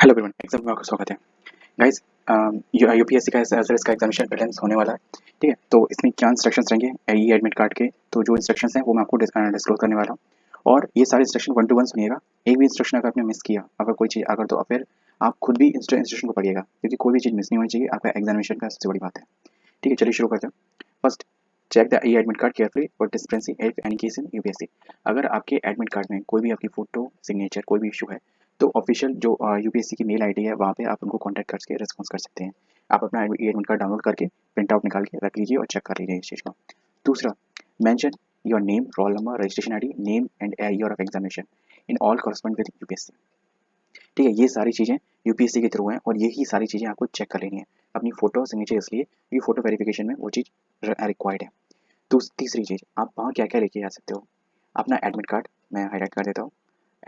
Hello everyone, exam में आपका स्वागत है। गाइस, यूपीएससी का एसएससी का एग्जामिनेशन प्रीलिम्स होने वाला है। ठीक है, तो इसमें क्या इंस्ट्रक्शंस रहेंगे ई एडमिट कार्ड के, तो जो इंस्ट्रक्शंस हैं वो मैं आपको डिस्क्लोज करने वाला हूँ। और ये सारे इंस्ट्रक्शन 1 टू 1 सुनिएगा। एक भी इंस्ट्रक्शन अगर आपने मिस किया, अगर कोई चीज़ अगर, तो फिर आप खुद भी इंस्ट्रक्शन को पढ़िएगा, क्योंकि कोई भी चीज़ मिस नहीं होनी चाहिए। आपका एग्जामिनेशन का सबसे बड़ी बात है। ठीक है, चलिए शुरू करते हैं। First, check the e admit card carefully for discrepancy if any case in UPSC. अगर आपके एडमिट कार्ड में कोई भी आपकी फोटो, सिग्नेचर, कोई भी इशू है, तो ऑफिशियल जो यूपीएससी की मेल आईडी है, वहाँ पे आप उनको कॉन्टैक्ट करके रिस्पॉन्स कर सकते हैं। आप अपना ई एडमिट कार्ड डाउनलोड करके प्रिंट आउट निकाल के रख लीजिए और चेक कर लीजिए इस चीज़ को। दूसरा, mention your name, roll number, registration ID, name and year of examination in all correspond with UPSC. ठीक है, ये सारी चीज़ें यूपीएससी के थ्रू हैं और यही सारी चीज़ें आपको चेक कर लेनी है। अपनी फोटो, सिग्नेचर, इसलिए ये फोटो वेरिफिकेशन में वो चीज़ रिक्वायर्ड है। तीसरी चीज़, आप वहाँ क्या-क्या लेके जा सकते हो? अपना एडमिट कार्ड, मैं हाइलाइट कर देता हूँ।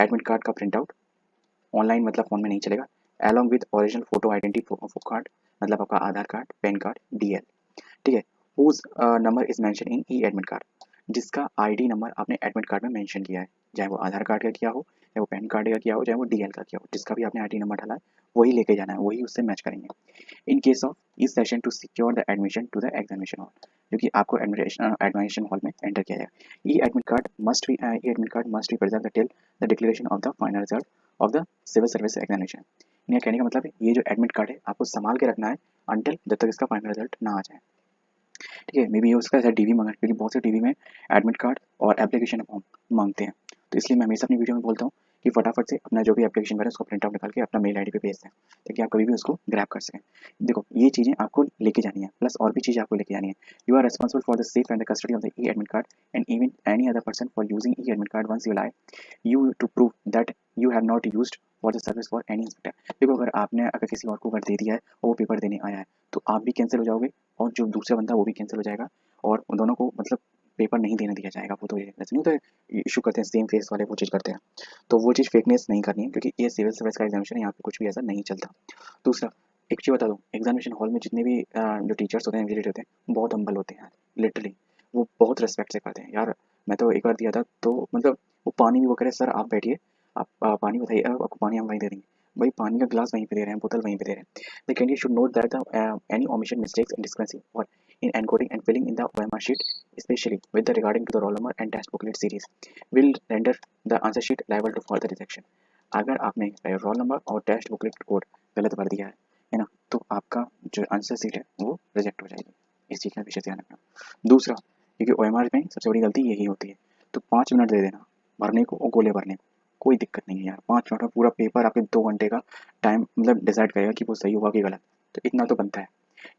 एडमिट कार्ड का प्रिंट आउट, ऑनलाइन मतलब फ़ोन में नहीं चलेगा, along with original photo identity card, मतलब आपका आधार कार्ड, पैन कार्ड, डीएल। ठीक है, who's number is mention in E admit card, जिसका आईडी नंबर आपने एडमिट कार्ड में मेंशन किया है, चाहे वो आधार कार्ड का किया हो, चाहे वो पैन कार्ड का किया हो, चाहे वो डीएल का किया हो, जिसका भी आपने आईडी नंबर डाला है, वही लेके जाना है, वही उससे मैच करेंगे। इन केस ऑफ इस session to secure the admission to the examination hall, क्योंकि आपको एडमिशन हॉल में एंटर किया जाएगा। E admit card must be present till the declaration of the final result of the civil service examination. इनका कहने का मतलब है, ये जो एडमिट कार्ड है आपको संभाल के रखना है अंटिल जब तक इसका फाइनल रिजल्ट ना आ जाए। ठीक है, मे बी ये उसका शायद डीवी मांगा, क्योंकि बहुत से डीवी में एडमिट कार्ड और एप्लीकेशन फॉर्म मांगते हैं। तो इसलिए मैं हमेशा अपनी वीडियो में बोलता हूँ कि फटाफट से अपना जो भी एप्लीकेशन करें उसको प्रिंट आउट निकाल के अपना मेल आईडी पे भेज दें, ताकि आप कभी भी उसको ग्रैब कर सकें। देखो, ये चीज़ें आपको लेके जानी है, प्लस और भी चीज़ें आपको लेके जानी है। You are responsible for the safe and the custody of the e admit card and even any other person for using e admit card once you lie you to prove that you have not used for the service for any inspector. देखो, अगर किसी और को अगर दे दिया है और वो पेपर देने आया है, तो आप भी कैंसिल हो जाओगे और जो दूसरा बंदा वो भी कैंसिल हो जाएगा, और उन दोनों को मतलब पेपर नहीं देने दिया जाएगा। वो तो ये ऐसे नहीं होता, इशू करते हैं सेम फेस वाले, वो चीज़ करते हैं। तो वो चीज़ फेकनेस नहीं करनी है, क्योंकि ये सिविल सर्विस का एग्जामिनेशन है, यहाँ पे कुछ भी ऐसा नहीं चलता। दूसरा, एक चीज़ बता दूँ, एग्जामिनेशन हॉल में जितने भी जो टीचर्स होते हैं, विजिट होते हैं, बहुत हम्बल होते हैं यार, लिटरली वो बहुत रिस्पेक्ट से करते हैं यार। मैं तो एक बार दिया था, तो मतलब वो पानी भी वो करे, सर आप बैठिए, आप पानी बताइए, आपको पानी हम वहीं दे देंगे। भाई, पानी का गिलास वहीं पे दे रहे हैं, बोतल वहीं पे दे रहे हैं। The candidate should note that any omission, mistakes and discrepancy or in encoding and filling in the OMR sheet, especially with the regarding to the roll number and test booklet series, will render the answer sheet liable to further rejection. अगर आपने roll number और test booklet code गलत भर दिया है ना, तो आपका जो आंसर शीट है वो रिजेक्ट हो जाएगी। इस चीज़ का विशेष ध्यान रखना। दूसरा, क्योंकि ओएमआर में सबसे बड़ी गलती यही होती है, तो 5 मिनट दे देना भरने को और गोले भरने को, कोई दिक्कत नहीं है यार। 5 मिनट में पूरा पेपर आपके 2 घंटे का टाइम मतलब डिसाइड करेगा कि वो सही हुआ कि गलत, तो इतना तो बनता है।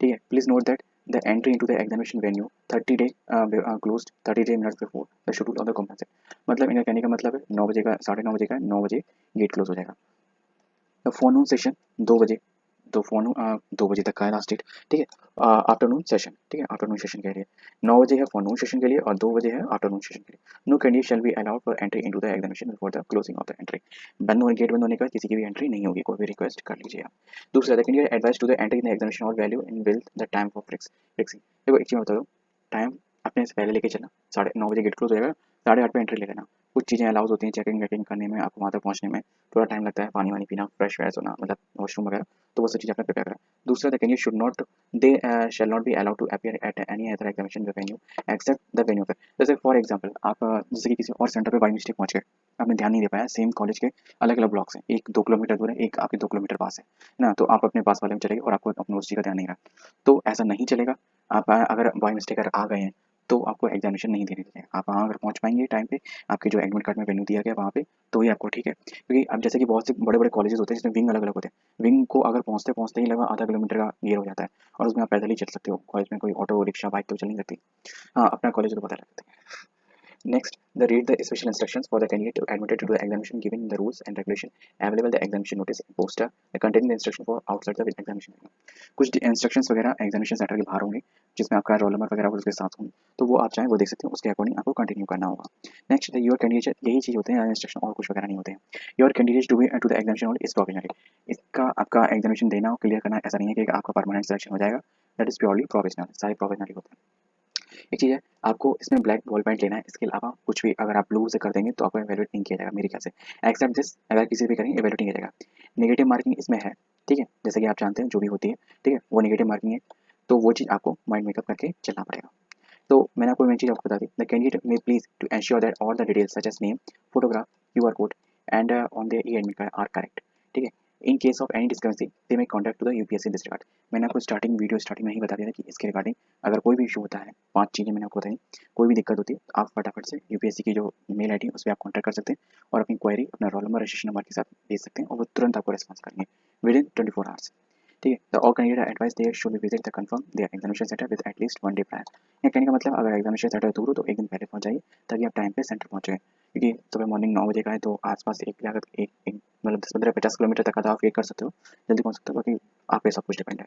ठीक है, please note that the entry into the examination venue 30 day closed 30 day minutes before the schedule of the compensate. मतलब इनका कहने का मतलब है 9 बजे का, 9:30 बजे का, 9 बजे गेट क्लोज हो जाएगा। द फोरनून सेशन 2 बजे, तो फोन 2 बजे तक का है लास्ट डेट। ठीक है, आफ्टरनून सेशन, ठीक है, आफ्टरनून सेशन के लिए 9 बजे है फोरनून सेशन के लिए, और 2 बजे है आफ्टरनून सेशन के लिए। No candidate shall be allowed for entry into the examination before the closing of the entry. Gate बंद होने का किसी की भी एंट्री नहीं होगी, कोई भी रिक्वेस्ट कर लीजिए आप। दूसरा, the candidate advise to the entry in the examination hall value in will the time for fixing. देखो, एक चीज़ बता दो, टाइम अपने से पहले लेके चलना। 9:30 बजे गेट क्लोज हो जाएगा, 8:30 पे एंट्री ले लेना। कुछ चीज़ें अलाउज होती हैं, चेकिंग वेकिंग करने में, आपको वहाँ तक पहुँचने में थोड़ा टाइम लगता है, पानी वानी पीना, फ्रेश व्रेश होना, मतलब वॉशरूम वगैरह, तो वो सब चीज़ आपने प्रिपेयर करा। दूसरा, the candidate should not, they shall not be allowed to appear at any other examination venue except the venue पे। जैसे फॉर एग्जांपल, आप जैसे कि किसी और सेंटर पे बाई मिस्टेक पहुंच गए, आपने ध्यान नहीं दे पाया, सेम कॉलेज के अलग अलग ब्लॉक्स हैं, एक 2 किलोमीटर दूर है, एक आपके 2 किलोमीटर पास है ना, तो आप अपने पास वाले में चले गए और आपको अपने उस चीज़ का ध्यान नहीं रहा, तो ऐसा नहीं चलेगा। आप अगर बाई मिस्टेक अगर आ गए हैं, तो आपको एग्जामिनेशन नहीं देने देंगे। आप वहाँ अगर पहुँच पाएंगे टाइम पे, आपके जो एडमिट कार्ड में वेन्यू दिया गया वहाँ पे, तो ही आपको ठीक है। क्योंकि अब जैसे कि बहुत से बड़े बड़े कॉलेजेस होते हैं जिसमें विंग अलग अलग होते हैं, विंग को अगर पहुँचते पहुँचते ही लगा आधा किलोमीटर का गेयर हो जाता है, और उसमें आप पैदल ही चल सकते हो। कॉलेज में कोई ऑटो रिक्शा बाइक तो चल नहीं सकती। हाँ, अपना कॉलेज तो पता लगता है। Next, the read the special instructions for the candidate to admitted to the examination given the rules and regulation available the examination notice and poster containing the instruction for outside the examination venue. कुछ instructions वगैरह examination centre के बाहर होंगे, जिसमें आपका roll number वगैरह उसके साथ होंगे, तो वो आप चाहें वो देख सकते हो, उसके अकॉर्डिंग आपको कंटिन्यू करना होगा। नेक्स्ट, योर कैंडिडेट, यही चीज़ होते हैं इंस्ट्रक्शन, और कुछ वगैरह नहीं होते हैं। Your candidate to be to the examination hall is provisionally. इसका आपका एग्जामिनेशन देना और क्लियर करना ऐसा नहीं है कि आपका परमानेंट सिलेक्शन हो जाएगा, दैट इज प्योरली प्रोविजनल, सारे प्रोविजनली होते हैं। एक चीज़ है, आपको इसमें ब्लैक बॉल पेंट लेना है, इसके अलावा कुछ भी अगर आप ब्लू से कर देंगे तो आपको इवैल्यूएट नहीं किया जाएगा मेरे ख्याल से। एक्सेप्ट दिस, अगर किसी भी करेंगे इवैल्यूएट नहीं किया जाएगा। नेगेटिव मार्किंग इसमें है, ठीक है? जैसे कि आप जानते हैं जो भी होती है, ठीक है? वो नेगेटिव मार्किंग है, तो वो चीज़ आपको माइंड मेकअप करके चलना पड़ेगा। तो मैंने आपको मेन चीज़ आपको बता दी, the candidate may please to ensure that all the details such as name, photograph, QR code and on their e admit card are correct, ठीक है? In case of any discrepancy they may contact to the UPSC in this regard. मैंने आपको video starting में ही बता दिया था कि इसके रिगार्डिंग अगर कोई भी इशू होता है, 5 चीज़ें मैंने आपको बताई, कोई भी दिक्कत होती है तो आप फटाफट से यूपीएससी की जो मेल आईडी है उस पे आप कॉन्टैक्ट कर सकते हैं और अपनी क्वेरी अपना रोल नंबर, रजिस्ट्रेशन नंबर के साथ भेज सकते हैं और वो तुरंत आपको रिस्पॉन्स करेंगे विदिन 24 आवर्स। ठीक है? The all candidate advice there should be visit the confirm there examination centre with at least 1 day prior. ये कहने का मतलब अगर एग्जामिनेशन सेंटर दूर हो तो एक दिन पहले पहुंच जाइए ताकि आप टाइम पे सेंटर पहुंचे, क्योंकि सुबह मॉर्निंग 9 बजे का है तो आसपास एक लागत एक मतलब 10-15-50 किलोमीटर तक का तो आप वेट कर सकते हो, जल्दी पहुंच सकते हो, क्योंकि आप पे सब कुछ डिपेंड है।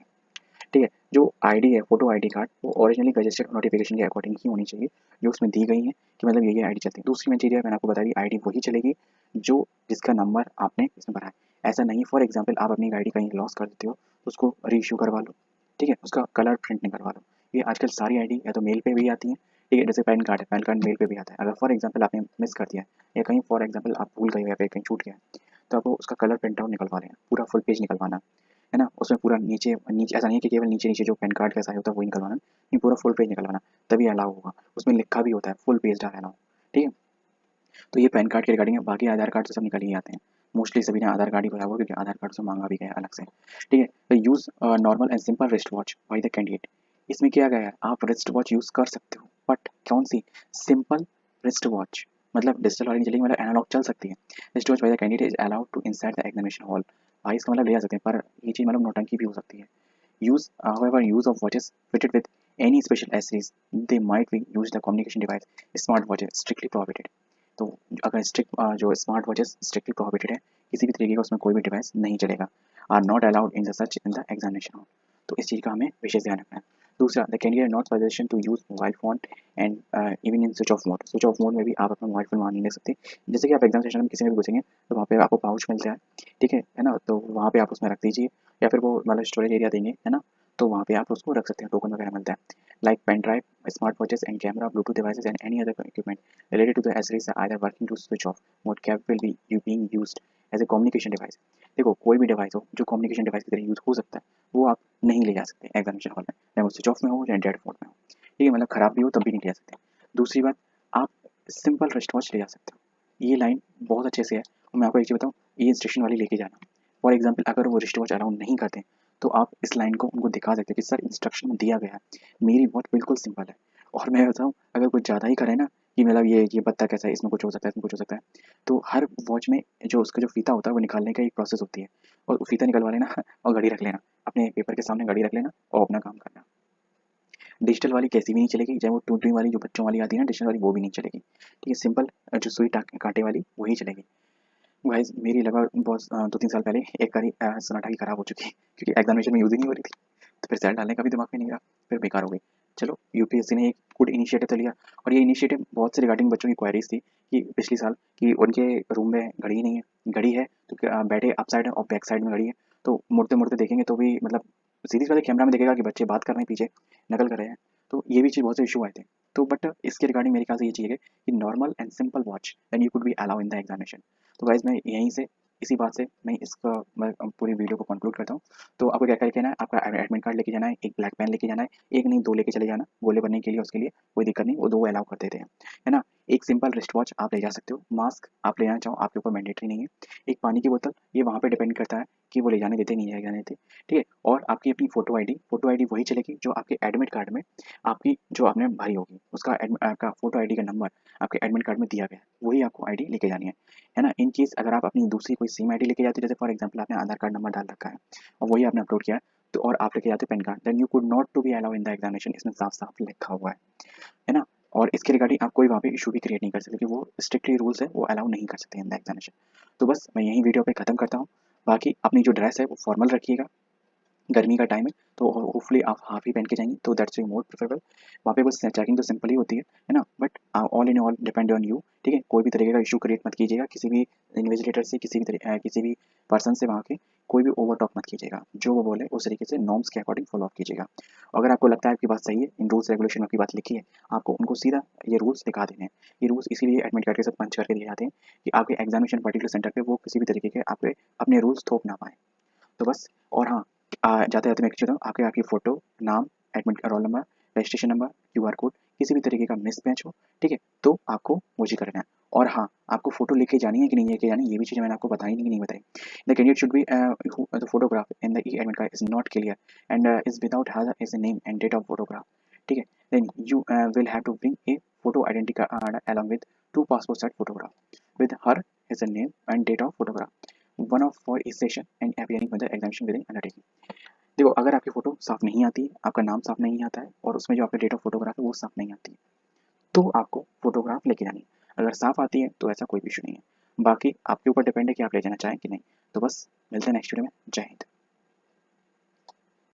ठीक है? जो आईडी है, फोटो आईडी कार्ड, वो ओरिजिनली रजिस्टर्ड नोटिफिकेशन के अकॉर्डिंग ही होनी चाहिए जो उसमें दी गई है कि मतलब ये आईडी चलती है। दूसरी मेन चीज़ है, मैंने आपको बता दी, आईडी वही चलेगी जो जिसका नंबर आपने इसमें भरा है। ऐसा नहीं फॉर एग्जांपल आप अपनी आईडी कहीं लॉस कर देते हो तो उसको रीइश्यू करवा लो, ठीक है? उसका कलर प्रिंट निकलवा लो। ये आजकल सारी आईडी या तो मेल पे भी आती हैं, ठीक है? जैसे पैन कार्ड है, पैन कार्ड मेल पे भी आता है। अगर फॉर एग्जांपल आपने मिस कर दिया है या कहीं फॉर एग्जांपल आप भूल गए हो या फिर कहीं छूट गया है, तो आपको उसका कलर प्रिंट आउट निकलवा लेना, पूरा फुल पेज निकलवाना, है ना? उसमें पूरा नीचे नीचे ऐसा नहीं है कि केवल नीचे-नीचे जो पैन कार्ड का साइज़ होता है वही निकलवाना, नहीं पूरा फुल पेज निकलवाना, तभी अलाउ होगा। उसमें लिखा भी होता है फुल पेज डाल अलाउ, ठीक है? तो ये पैन कार्ड के रिगार्डिंग है, बाकी आधार कार्ड तो सब निकल ही आते हैं। मोस्टली सभी ने आधार कार्ड ही भरा हुआ क्योंकि आधार कार्ड से माँगा भी गया है अलग से, ठीक है? तो use normal and simple wrist watch by the candidate. इसमें किया गया है, आप रिस्ट वॉच यूज़ कर सकते हो, बट कौन-सी? सिंपल रिस्ट वॉच, मतलब डिजिटल वाली नहीं चलेगी, मतलब एनालॉग चल सकती है। Wrist watch by the candidate is allowed to inside the examination hall. भाई इसका मतलब ले जा सकते हैं, पर ये चीज़ मतलब नौटंकी भी हो सकती है। Use of watches fitted with any special accessories they might be used the communication device smart watches strictly prohibited। तो अगर जो स्मार्ट वॉचेस स्ट्रिक्टली प्रोहिबिटेड है, किसी भी तरीके का उसमें कोई भी डिवाइस नहीं चलेगा, are not allowed in the such in the examination hall. तो इस चीज़ का हमें विशेष ध्यान रखना है। दूसरा, the candidate not suggestion to use mobile phone and even in switch off mode में भी आप अपना मोबाइल फोन वहाँ नहीं ले सकते। जैसे कि आप एग्जाम सेशन में किसी में भी घुसेंगे तो वहाँ पे आपको पाउच मिलता है, ठीक है ना? तो वहाँ पे आप उसमें रख दीजिए या फिर वो मतलब स्टोरेज एरिया देंगे, है ना? तो वहाँ पे आप उसको रख सकते हैं, टोकन वगैरह मिलता है। Like pen drive, smart watches and camera, bluetooth devices and any other equipment related to the accessories are either working to switch off mode cap will be being used as a communication device। देखो कोई भी device हो जो communication device की तरह use हो सकता है वो आप नहीं ले जा सकते एग्जामिनेशन हॉल में, चाहे वो स्विच ऑफ में हो या डेड मोड में हो, ठीक है? मतलब खराब भी हो तब भी नहीं ले जा सकते। दूसरी बात, आप सिंपल रिस्ट वॉच ले जा सकते हो, ये लाइन बहुत अच्छे से है और मैं आपको एक चीज़ बताऊँ, ये इंस्ट्रक्शन वाली लेके जाना। फॉर एग्जाम्पल अगर वो रिस्ट वॉच अलाउड नहीं करते तो आप इस लाइन को उनको दिखा सकते हो कि सर इंस्ट्रक्शन में दिया गया है, मेरी वॉच बिल्कुल सिंपल है। और मैं बताऊँ अगर कुछ ज़्यादा ही करे ना कि मतलब ये पत्ता कैसा है, इसमें कुछ हो सकता है, इसमें कुछ हो सकता है, तो हर वॉच में जो उसका जो फीता होता है वो निकालने का एक प्रोसेस होती है और वो फीता निकलवा लेना और घड़ी रख लेना, अपने पेपर के सामने घड़ी रख लेना और अपना काम करना। डिजिटल वाली कैसी भी नहीं चलेगी, चाहे वो टूटी वाली जो बच्चों वाली आती है ना डिजिटल वाली, वो भी नहीं चलेगी, ठीक है? सिंपल जो सुई कांटे वाली वही चलेगी। गाइस मेरी लगभग बहुत 2-3 साल पहले एक बारी सोनाटा की खराब हो चुकी है क्योंकि एग्जामिनेशन में यूज़ ही नहीं हो रही थी, तो फिर सेल डालने का भी दिमाग में नहीं रहा, फिर बेकार हो गई। चलो यूपीएससी ने एक गुड इनिशिएटिव तो लिया और ये इनिशिएटिव बहुत से रिगार्डिंग बच्चों की क्वेरीज थी कि पिछले साल कि उनके रूम में घड़ी नहीं है, घड़ी है तो बैठे अप साइड और बैक साइड में घड़ी है, तो मुड़ते-मुड़ते देखेंगे तो भी मतलब सीधी सी बात है कैमरा में दिखेगा कि बच्चे बात कर रहे हैं पीछे, नकल कर रहे हैं, तो ये भी चीज़ बहुत से इश्यू आए थे। तो बट इसके रिगार्डिंग मेरे ख्याल से ये चीज़ है कि normal and simple watch then you could be allow in the examination. तो गाइज़ मैं यहीं से इसी बात से मैं पूरी वीडियो को कंक्लूड करता हूँ। तो आपको क्या क्या लेके आना है, आपका एडमिट कार्ड लेके जाना है, एक ब्लैक पेन लेके जाना है, एक नहीं 2 लेके चले जाना, गोले बनने के लिए उसके लिए कोई दिक्कत नहीं, वो 2 अलाउ कर देते हैं, है ना? एक सिंपल रिस्ट वॉच आप ले जा सकते हो, मास्क आप ले जाना चाहो आपके ऊपर मैंडेटरी नहीं है, एक पानी की बोतल ये वहाँ पे डिपेंड करता है कि वो ले जाने देते नहीं जाने देते, ठीक है? और आपकी अपनी फोटो आईडी वही चलेगी जो आपके एडमिट कार्ड में आपकी जो आपने भरी होगी, उसका आपका फोटो आईडी का नंबर आपके एडमिट कार्ड में दिया गया है, वही आपको आईडी लेके जानी है ना? इन केस अगर आप अपनी दूसरी कोई सिम आईडी लेके जाते हो, जैसे फॉर एग्जांपल आपने आधार कार्ड नंबर डाल रखा है और वही आपने अपलोड किया है, तो और आप लेके जाते हो pan card, then you could not to be allow in the examination, इसमें साफ-साफ लिखा हुआ है ना? और इसके रिगार्डिंग आप कोई वहाँ पे इश्यू भी क्रिएट नहीं कर सकते क्योंकि वो स्ट्रिक्टली रूल्स है, वो अलाउ नहीं कर सकते इन द एग्जामिनेशन। तो बस मैं यहीं वीडियो पे खत्म करता हूँ। बाकी अपनी जो ड्रेस है वो फॉर्मल रखिएगा, गर्मी का टाइम है तो होपफुली आप हाफ ही पहन के जाएंगे तो दैट्स वे मोर प्रेफरेबल। वहाँ पे बस चेकिंग तो सिंपल ही होती है ना? But all in all depend on you, ठीक है? कोई भी तरीके का इशू क्रिएट मत कीजिएगा किसी भी इन्विजिलेटर से, किसी भी पर्सन से वहाँ के, कोई भी ओवर टॉक मत कीजिएगा, जो वो बोले उस तरीके से नॉर्म्स के अकॉर्डिंग फॉलो अप कीजिएगा। अगर आपको लगता है आपकी बात सही है, इन रूल्स रेगुलेशन में आपकी बात लिखी है, आपको उनको सीधा ये रूल्स दिखा देने हैं। ये रूल्स इसीलिए एडमिट कार्ड के साथ पंच करके दिए जाते हैं कि आपके एग्जामिनेशन पर्टिकुलर सेंटर पे वो किसी भी तरीके के आप पे अपने रूल्स थोप ना पाएँ। तो बस। और हाँ, जाते-जाते मैं एक चीज़ बताऊँ, आपकी फ़ोटो, नाम, admit roll number, registration number, QR code, किसी भी तरीके का मिसमैच हो, ठीक है? तो आपको वो चीज़ करना है। और हाँ, आपको फ़ोटो लेके जानी है कि नहीं लेके जानी है, ये भी चीज़ें मैंने आपको बताई नहीं कि नहीं बताई। The candidate should be the photograph in the e admit card is not clear and is without have is name and date of photograph, ठीक है? Then you will have to bring a photo identity card along with 2 passport size photograph with her is a name and date of photograph, one of for each session and appearing with the examination within undertaking। देखो, अगर आपकी photo साफ़ नहीं आती है, आपका नाम साफ़ नहीं आता है और उसमें जो आपका डेट ऑफ फ़ोटोग्राफ है वो साफ़ नहीं आती है, तो आपको फ़ोटोग्राफ लेके जानी है। अगर साफ़ आती है तो ऐसा कोई भी इश्यू नहीं है। बाकी आपके ऊपर डिपेंड है कि आप ले जाना चाहें कि नहीं। तो बस मिलते हैं नेक्स्ट वीडियो में। जय हिंद।